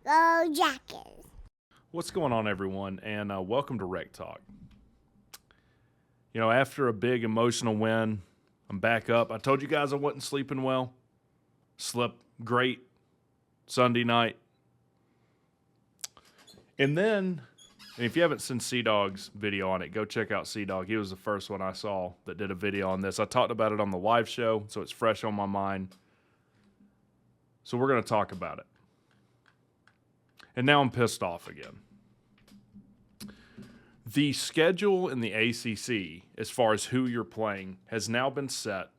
Go Jackets. What's going on, everyone, and welcome to WreckTalk. You know, after a big emotional win, I'm back up. I told you guys I wasn't sleeping well. Slept great Sunday night. And if you haven't seen Sea-Dog's video on it, go check out Sea-Dog. He was the first one I saw that did a video on this. I talked about it on the live show, so it's fresh on my mind. So we're going to talk about it. And now I'm pissed off again. The schedule in the ACC, as far as who you're playing, has now been set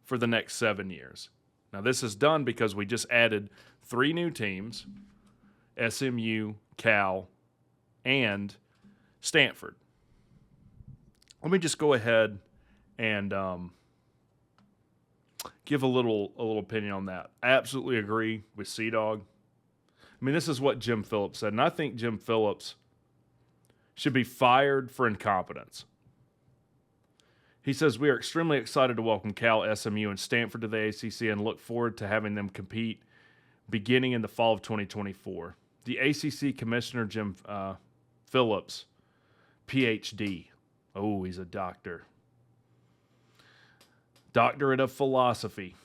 for the next 7 years. Now, this is done because we just added 3 new teams, SMU, Cal, and Stanford. Let me just go ahead and give a little opinion on that. I absolutely agree with Sea-Dog. I mean, this is what Jim Phillips said, and I think Jim Phillips should be fired for incompetence. He says, "We are extremely excited to welcome Cal, SMU, and Stanford to the ACC and look forward to having them compete beginning in the fall of 2024. The ACC Commissioner, Jim Phillips, PhD. Oh, he's a doctor. Doctorate of Philosophy.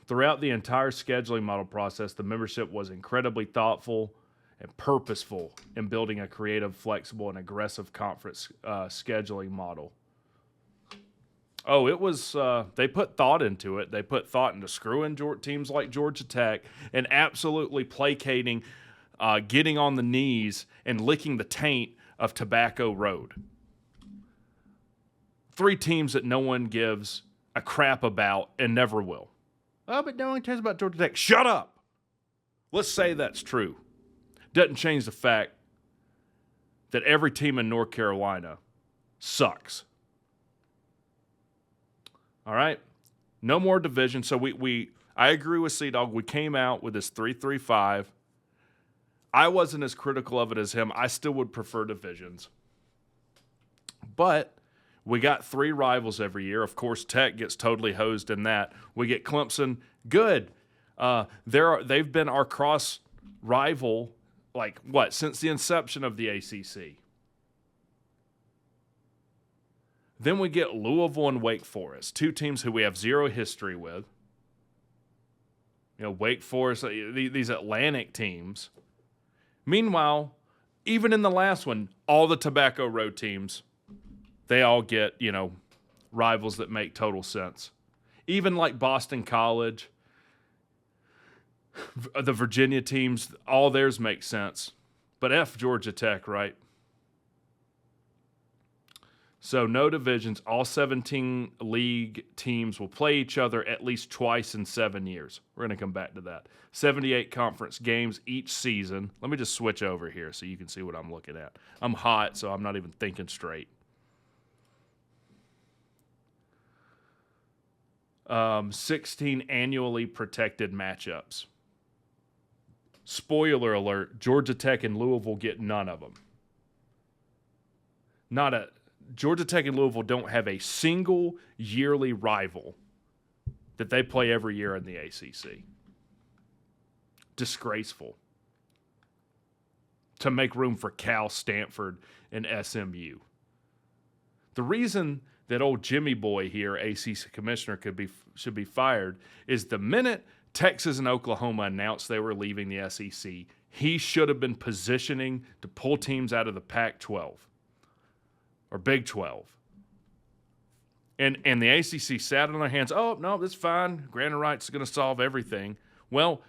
Throughout the entire scheduling model process, the membership was incredibly thoughtful and purposeful in building a creative, flexible, and aggressive conference scheduling model." Oh, it was, they put thought into it. They put thought into screwing teams like Georgia Tech and absolutely placating, getting on the knees and licking the taint of Tobacco Road. 3 teams that no one gives a crap about and never will. Oh, but no one cares about Georgia Tech. Shut up! Let's say that's true. Doesn't change the fact that every team in North Carolina sucks. All right? No more division. So I agree with Sea-Dog. We came out with this 3-3-5. I wasn't as critical of it as him. I still would prefer divisions. But we got 3 rivals every year. Of course, Tech gets totally hosed in that. We get Clemson. Good. They've been our cross rival, since the inception of the ACC. Then we get Louisville and Wake Forest, 2 teams who we have zero history with. You know, Wake Forest, these Atlantic teams. Meanwhile, even in the last one, all the Tobacco Road teams, they all get, rivals that make total sense. Even like Boston College, the Virginia teams, all theirs make sense. But F Georgia Tech, right? So no divisions. All 17 league teams will play each other at least twice in 7 years. We're going to come back to that. 78 conference games each season. Let me just switch over here so you can see what I'm looking at. I'm hot, so I'm not even thinking straight. 16 annually protected matchups. Spoiler alert, Georgia Tech and Louisville get none of them. Georgia Tech and Louisville don't have a single yearly rival that they play every year in the ACC. Disgraceful. To make room for Cal, Stanford, and SMU. The reason that old Jimmy Boy here, ACC commissioner, should be fired is the minute Texas and Oklahoma announced they were leaving the SEC, he should have been positioning to pull teams out of the Pac-12 or Big 12. And the ACC sat on their hands. Oh, no, that's fine. Grant of rights is going to solve everything. Well,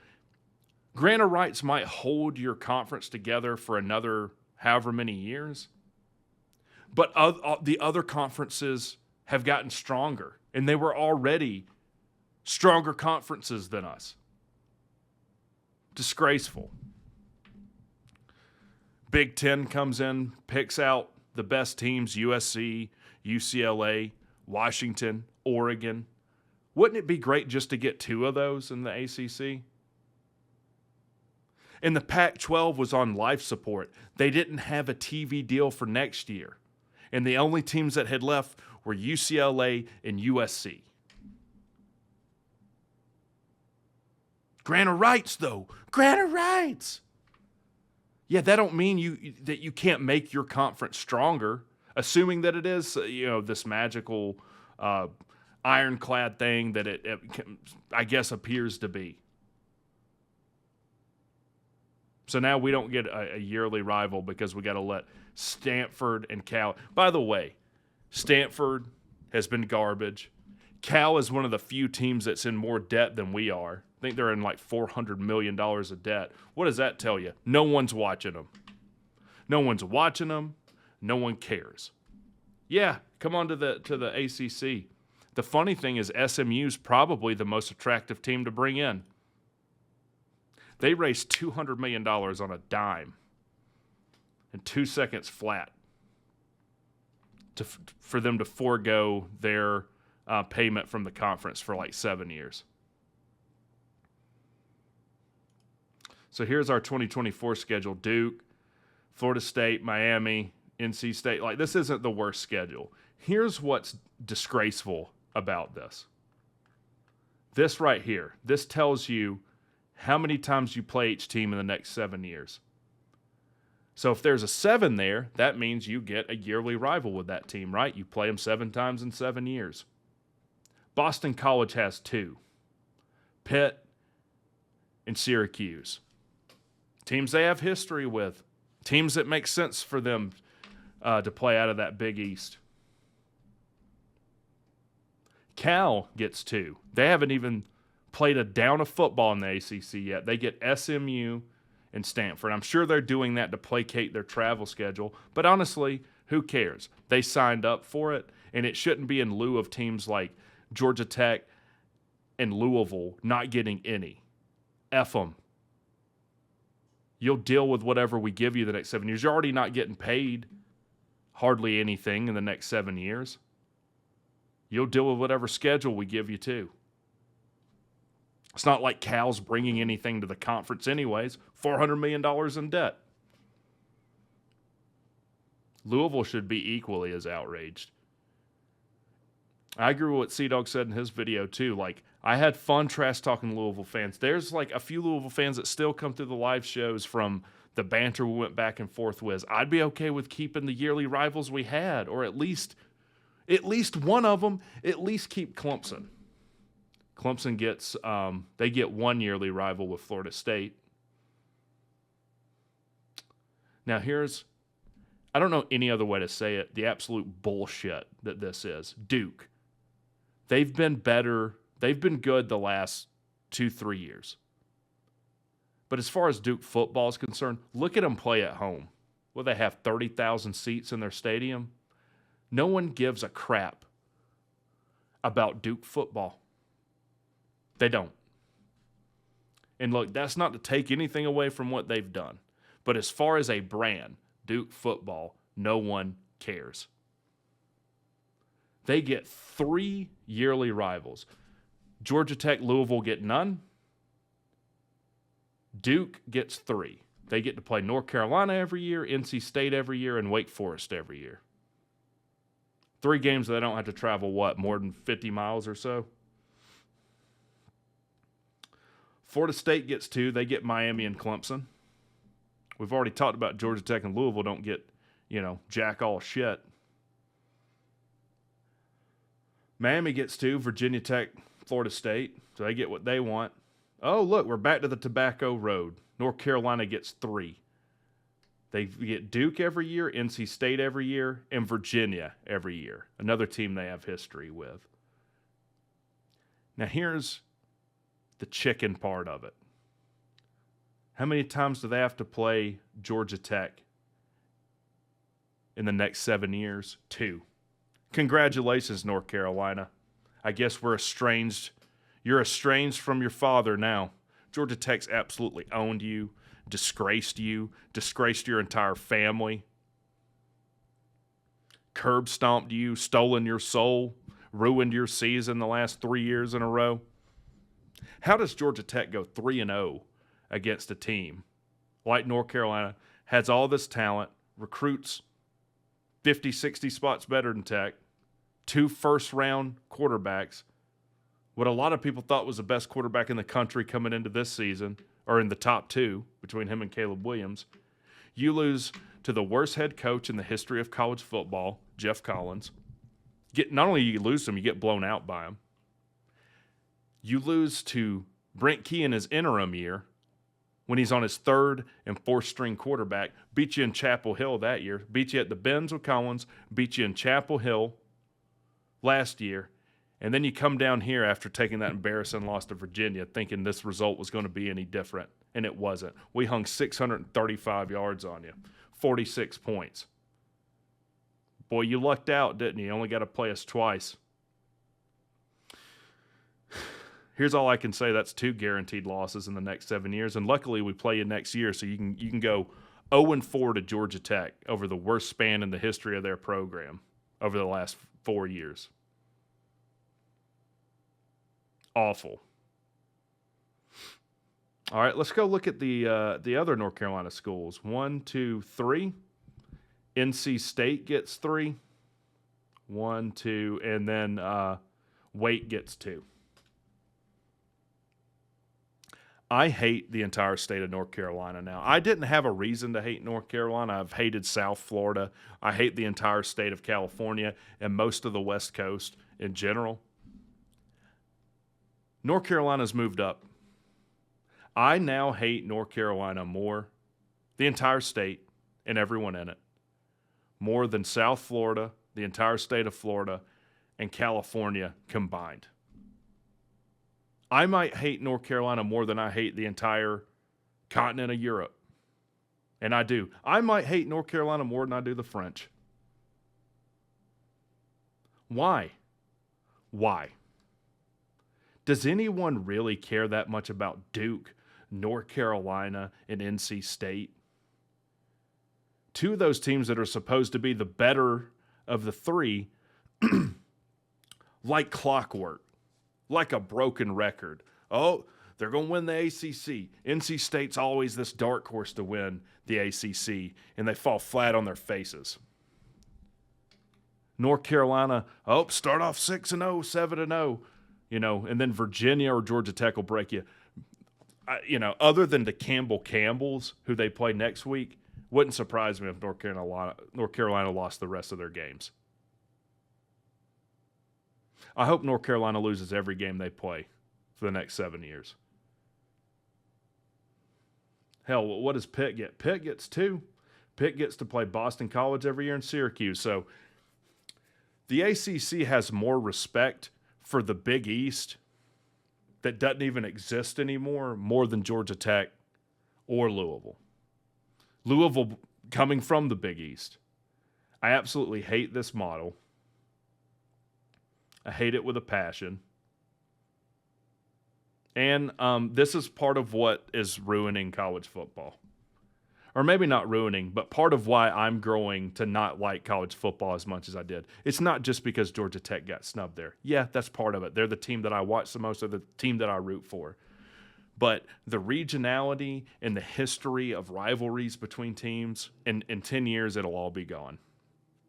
grant of rights might hold your conference together for another however many years. But the other conferences have gotten stronger, and they were already stronger conferences than us. Disgraceful. Big Ten comes in, picks out the best teams, USC, UCLA, Washington, Oregon. Wouldn't it be great just to get 2 of those in the ACC? And the Pac-12 was on life support. They didn't have a TV deal for next year. And the only teams that had left were UCLA and USC. Grant of rights, though. Grant of rights. Yeah, that don't mean that you can't make your conference stronger, assuming that it is, this magical ironclad thing that I guess, appears to be. So now we don't get a yearly rival because we got to let Stanford and Cal. By the way, Stanford has been garbage. Cal is one of the few teams that's in more debt than we are. I think they're in like $400 million of debt. What does that tell you? No one's watching them. No one's watching them. No one cares. Yeah, come on to the ACC. The funny thing is SMU's probably the most attractive team to bring in. They raised $200 million on a dime in 2 seconds flat for them to forego their payment from the conference for like 7 years. So here's our 2024 schedule. Duke, Florida State, Miami, NC State. Like, this isn't the worst schedule. Here's what's disgraceful about this. This right here. This tells you how many times you play each team in the next 7 years. So if there's a 7 there, that means you get a yearly rival with that team, right? You play them 7 times in 7 years. Boston College has 2. Pitt and Syracuse. Teams they have history with. Teams that make sense for them to play out of that Big East. Cal gets 2. They haven't even played a down of football in the ACC yet. They get SMU and Stanford. I'm sure they're doing that to placate their travel schedule. But honestly, who cares? They signed up for it, and it shouldn't be in lieu of teams like Georgia Tech and Louisville not getting any. F them. You'll deal with whatever we give you the next 7 years. You're already not getting paid hardly anything in the next 7 years. You'll deal with whatever schedule we give you too. It's not like Cal's bringing anything to the conference anyways. $400 million in debt. Louisville should be equally as outraged. I agree with what C-Dog said in his video too. Like, I had fun trash talking Louisville fans. There's like a few Louisville fans that still come through the live shows from the banter we went back and forth with. I'd be okay with keeping the yearly rivals we had, or at least one of them. At least keep Clemson. Clemson gets they get 1 yearly rival with Florida State. Now I don't know any other way to say it, the absolute bullshit that this is. Duke. They've been better. They've been good the last 2-3 years. But as far as Duke football is concerned, look at them play at home. Well, they have 30,000 seats in their stadium. No one gives a crap about Duke football. They don't. And look, that's not to take anything away from what they've done. But as far as a brand, Duke football, no one cares. They get 3 yearly rivals. Georgia Tech, Louisville get none. Duke gets 3. They get to play North Carolina every year, NC State every year, and Wake Forest every year. 3 games that they don't have to travel, more than 50 miles or so? Florida State gets 2. They get Miami and Clemson. We've already talked about Georgia Tech and Louisville don't get, jack all shit. Miami gets 2. Virginia Tech, Florida State. So they get what they want. Oh, look, we're back to the Tobacco Road. North Carolina gets 3. They get Duke every year, NC State every year, and Virginia every year. Another team they have history with. Now here's the chicken part of it. How many times do they have to play Georgia Tech in the next 7 years? 2. Congratulations, North Carolina. I guess we're estranged. You're estranged from your father now. Georgia Tech's absolutely owned you, disgraced your entire family, curb stomped you, stolen your soul, ruined your season the last 3 years in a row. How does Georgia Tech go 3-0 against a team like North Carolina, has all this talent, recruits 50, 60 spots better than Tech, 2 first-round quarterbacks, what a lot of people thought was the best quarterback in the country coming into this season, or in the top 2, between him and Caleb Williams. You lose to the worst head coach in the history of college football, Jeff Collins. Not only you lose to him, you get blown out by him. You lose to Brent Key in his interim year when he's on his third and fourth string quarterback. Beat you in Chapel Hill that year. Beat you at the Benz with Collins. Beat you in Chapel Hill last year. And then you come down here after taking that embarrassing loss to Virginia thinking this result was going to be any different. And it wasn't. We hung 635 yards on you. 46 points. Boy, you lucked out, didn't you? You only got to play us twice. Here's all I can say. That's 2 guaranteed losses in the next 7 years. And luckily we play you next year, so you can go 0-4 to Georgia Tech over the worst span in the history of their program over the last 4 years. Awful. All right, let's go look at the other North Carolina schools. 1, 2, 3. NC State gets 3. 1, 2, and then Wake gets 2. I hate the entire state of North Carolina now. I didn't have a reason to hate North Carolina. I've hated South Florida. I hate the entire state of California and most of the West Coast in general. North Carolina's moved up. I now hate North Carolina more, the entire state and everyone in it, more than South Florida, the entire state of Florida, and California combined. I might hate North Carolina more than I hate the entire continent of Europe. And I do. I might hate North Carolina more than I do the French. Why? Why? Does anyone really care that much about Duke, North Carolina, and NC State? 2 of those teams that are supposed to be the better of the 3, like clockwork, like a broken record. Oh, they're going to win the ACC. NC State's always this dark horse to win the ACC, and they fall flat on their faces. North Carolina, start off 6-0, 7-0, and then Virginia or Georgia Tech will break you. Other than the Campbells, who they play next week, wouldn't surprise me if North Carolina lost the rest of their games. I hope North Carolina loses every game they play for the next 7 years. Hell, what does Pitt get? Pitt gets 2. Pitt gets to play Boston College every year in Syracuse. So the ACC has more respect for the Big East that doesn't even exist anymore, more than Georgia Tech or Louisville. Louisville coming from the Big East. I absolutely hate this model. I hate it with a passion. And this is part of what is ruining college football. Or maybe not ruining, but part of why I'm growing to not like college football as much as I did. It's not just because Georgia Tech got snubbed there. Yeah, that's part of it. They're the team that I watch the most. They're the team that I root for. But the regionality and the history of rivalries between teams, in 10 years, it'll all be gone.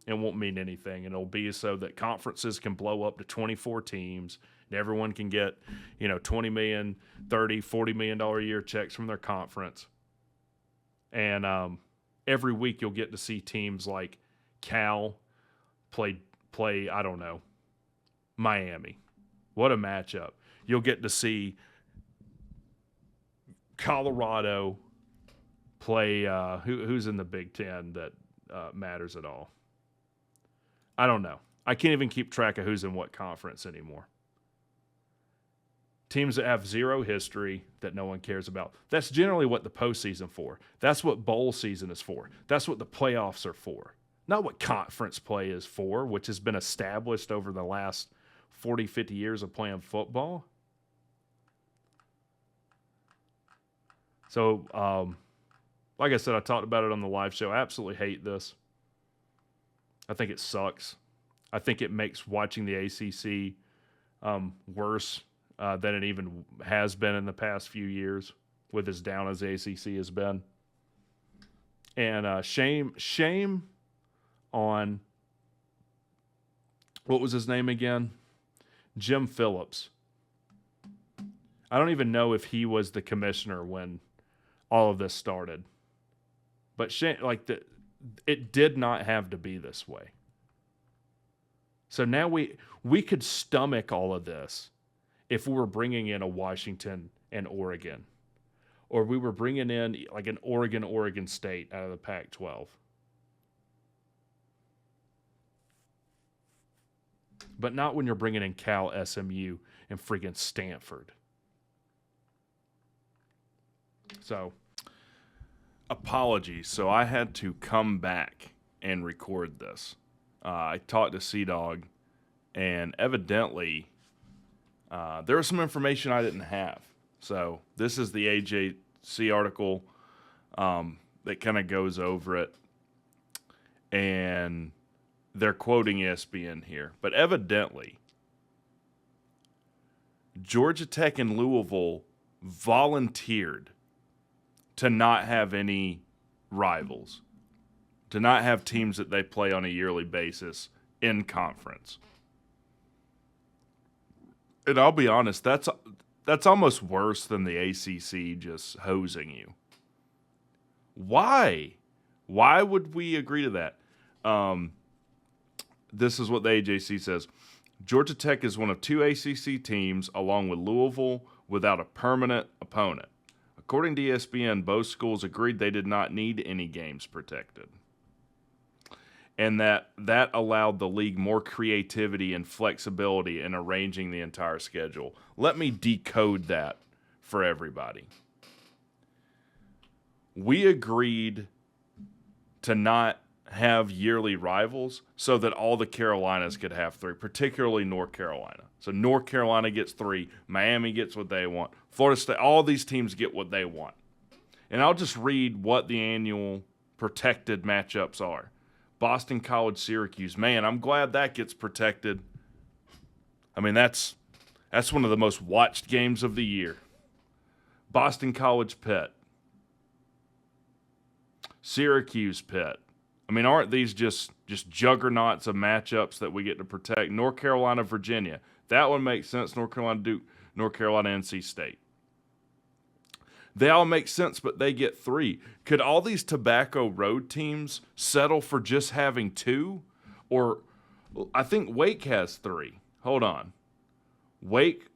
It won't mean anything. And it'll be so that conferences can blow up to 24 teams and everyone can get, $20 million, $30, $40 million a year checks from their conference. And every week you'll get to see teams like Cal play, I don't know, Miami. What a matchup. You'll get to see Colorado play, who's in the Big Ten that matters at all? I don't know. I can't even keep track of who's in what conference anymore. Teams that have zero history that no one cares about. That's generally what the postseason for. That's what bowl season is for. That's what the playoffs are for. Not what conference play is for, which has been established over the last 40, 50 years of playing football. So, like I said, I talked about it on the live show. I absolutely hate this. I think it sucks. I think it makes watching the ACC worse than it even has been in the past few years, with as down as the ACC has been. And shame on, what was his name again? Jim Phillips. I don't even know if he was the commissioner when all of this started. But it did not have to be this way. So now we could stomach all of this if we were bringing in a Washington and Oregon, or we were bringing in like an Oregon State out of the Pac-12. But not when you're bringing in Cal, SMU, and friggin' Stanford. So, apologies. So I had to come back and record this. I talked to Sea-Dog, and evidently there was some information I didn't have. So this is the AJC article that kind of goes over it. And they're quoting ESPN here. But evidently, Georgia Tech and Louisville volunteered to not have any rivals, to not have teams that they play on a yearly basis in conference. And I'll be honest, that's almost worse than the ACC just hosing you. Why? Why would we agree to that? This is what the AJC says. Georgia Tech is one of two ACC teams, along with Louisville, without a permanent opponent. According to ESPN, both schools agreed they did not need any games protected, and that allowed the league more creativity and flexibility in arranging the entire schedule. Let me decode that for everybody. We agreed to not have yearly rivals so that all the Carolinas could have 3, particularly North Carolina. So North Carolina gets 3, Miami gets what they want, Florida State, all these teams get what they want. And I'll just read what the annual protected matchups are. Boston College, Syracuse. Man, I'm glad that gets protected. I mean, that's one of the most watched games of the year. Boston College, Pitt. Syracuse, Pitt. I mean, aren't these just juggernauts of matchups that we get to protect? North Carolina, Virginia. That one makes sense. North Carolina, Duke. North Carolina, NC State. They all make sense, but they get 3. Could all these Tobacco Road teams settle for just having 2? Or I think Wake has 3. Hold on. Wake,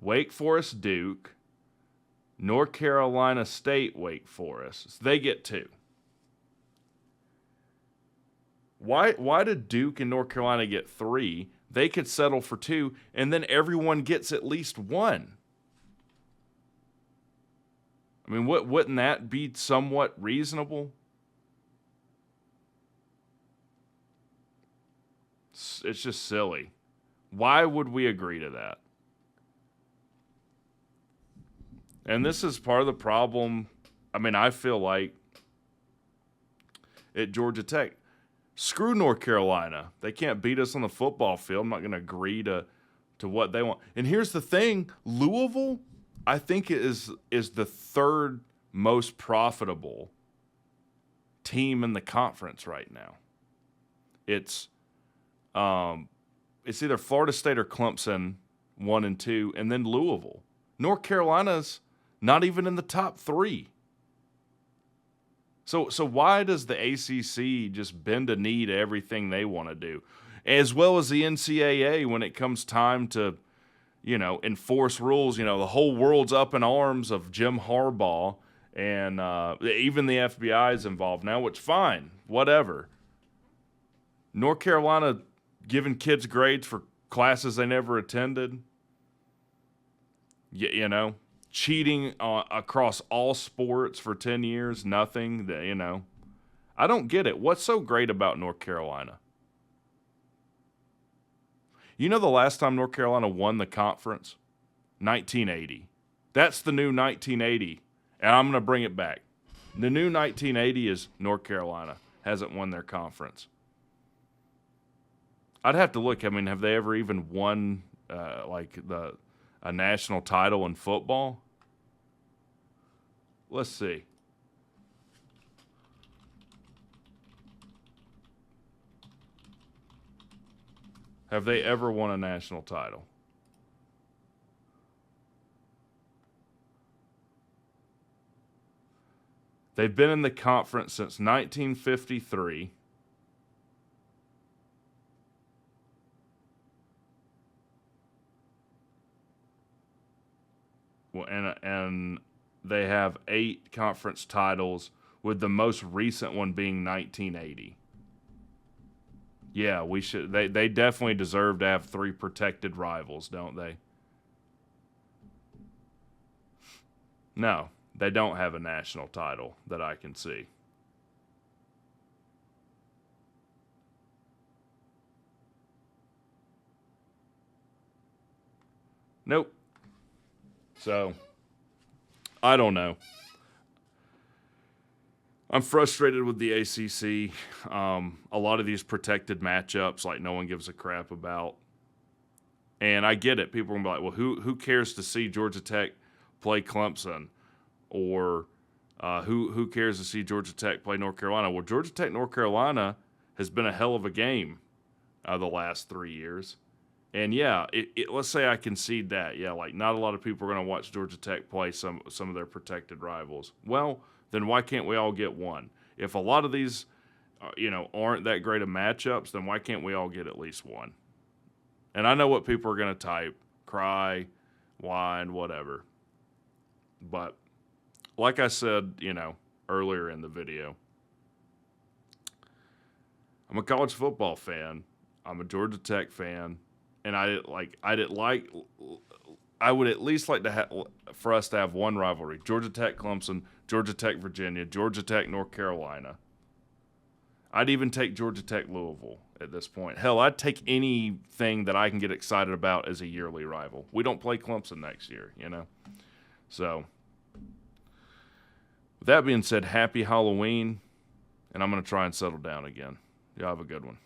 Wake Forest, Duke. North Carolina State, Wake Forest. So they get 2. Why did Duke and North Carolina get 3? They could settle for 2, and then everyone gets at least 1. I mean, wouldn't that be somewhat reasonable? It's just silly. Why would we agree to that? And this is part of the problem. I mean, I feel like at Georgia Tech, screw North Carolina. They can't beat us on the football field. I'm not going to agree to what they want. And here's the thing. Louisville, I think, is the 3rd most profitable team in the conference right now. It's either Florida State or Clemson, 1 and 2, and then Louisville. North Carolina's not even in the top 3. So why does the ACC just bend a knee to everything they want to do, as well as the NCAA when it comes time to, enforce rules? The whole world's up in arms of Jim Harbaugh, and even the FBI is involved now, which fine, whatever. North Carolina giving kids grades for classes they never attended. Cheating across all sports for 10 years, nothing, I don't get it. What's so great about North Carolina? The last time North Carolina won the conference? 1980. That's the new 1980, and I'm going to bring it back. The new 1980 is North Carolina hasn't won their conference. I'd have to look. I mean, have they ever even won a national title in football? Let's see. Have they ever won a national title? They've been in the conference since 1953. Well, and they have 8 conference titles, with the most recent one being 1980. Yeah, we should. They definitely deserve to have 3 protected rivals, don't they? No, they don't have a national title that I can see. Nope. So, I don't know. I'm frustrated with the ACC. A lot of these protected matchups, like, no one gives a crap about. And I get it. People are going to be like, well, who cares to see Georgia Tech play Clemson? Or who cares to see Georgia Tech play North Carolina? Well, Georgia Tech, North Carolina has been a hell of a game the last 3 years. And yeah, let's say I concede that. Yeah, like, not a lot of people are going to watch Georgia Tech play some of their protected rivals. Well, then why can't we all get one? If a lot of these, aren't that great of matchups, then why can't we all get at least one? And I know what people are going to type: cry, whine, whatever. But like I said, earlier in the video, I'm a college football fan. I'm a Georgia Tech fan. And I would at least like to for us to have one rivalry: Georgia Tech, Clemson, Georgia Tech, Virginia, Georgia Tech, North Carolina. I'd even take Georgia Tech, Louisville at this point. Hell, I'd take anything that I can get excited about as a yearly rival. We don't play Clemson next year, So, with that being said, happy Halloween, and I'm going to try and settle down again. Y'all have a good one.